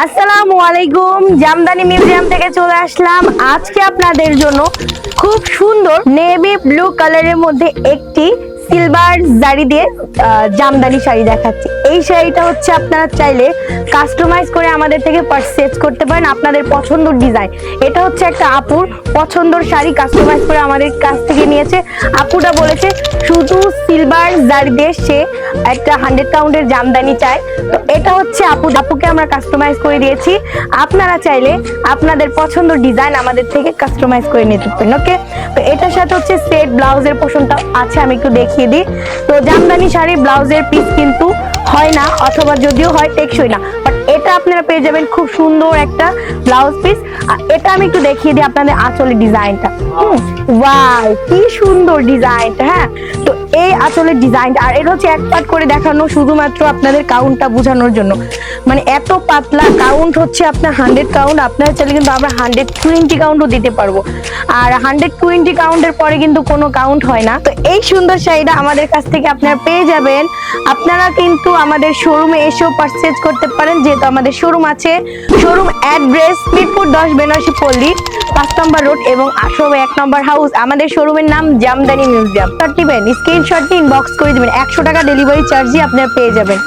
আসসালামু আলাইকুম, জামদানি মিউজিয়াম থেকে চলে আসলাম। আজকে আপনাদের জন্য খুব সুন্দর নেভি ব্লু কালারের মধ্যে একটি সিলভার জারি দিয়ে জামদানি শাড়ি দেখাচ্ছি। এই শাড়িটা হচ্ছে আপনারা চাইলে কাস্টমাইজ করে আমাদের থেকে পারচেজ করতে পারেন আপনাদের পছন্দের ডিজাইন। এটা হচ্ছে একটা আপুর পছন্দের শাড়ি, কাস্টমাইজ করে আমাদের কাছ থেকে নিয়েছে। আপুটা বলেছে শুধু সিলভার জারি দিয়ে সে একটা 100 কাউন্টের জামদানি চায়। তো এটা হচ্ছে আপুকে আমরা কাস্টমাইজ করে দিয়েছি। আপনারা চাইলে আপনাদের পছন্দের ডিজাইন আমাদের থেকে কাস্টমাইজ করে নিতে পারেন। ওকে, তো এটার সাথে হচ্ছে সেট ব্লাউজের পোর্শনটা আছে, আমি একটু দেখিয়ে দিই। তো জামদানি শাড়ি ব্লাউজের পিস কিন্তু হয় না, অথবা যদিও হয় টেকসই না, বাট এটা আপনারা পেয়ে যাবেন খুব সুন্দর একটা ব্লাউজ পিস। আর এটা আমি একটু দেখিয়ে দিই আপনাদের আঁচলের ডিজাইনটা। ওয়াও, কি সুন্দর ডিজাইনটা। হ্যাঁ, তো এই আঁচলের ডিজাইনটা, আর এটা হচ্ছে এক পার্ট করে দেখানো শুধুমাত্র আপনাদের কাউন্টটা বোঝানোর জন্য। মানে এত পাতলা কাউন্ট হচ্ছে আপনার 100 কাউন্ট। আপনারা চাইলে কিন্তু আমরা 120 কাউন্টও দিতে পারবো, আর 120 কাউন্টের পরে কিন্তু কোনো কাউন্ট হয় না। তো এই সুন্দর শাড়িটা আমাদের কাছ থেকে আপনারা পেয়ে যাবেন। আপনারা কিন্তু আমাদের শোরুমে এসেও পারচেজ করতে পারেন, যেহেতু আমাদের শোরুম আছে। শোরুম অ্যাড্রেস মিরপুর 10 বেনারসি পল্লী 5 নম্বর রোড এবং 1 নম্বর হাউস। আমাদের শোরুমের নাম জামদানি মিউজিয়াম। নিবেন স্ক্রিনশট নিয়ে ইনবক্স করে দিবেন, 100 টাকা ডেলিভারি চার্জই আপনারা পেয়ে যাবেন।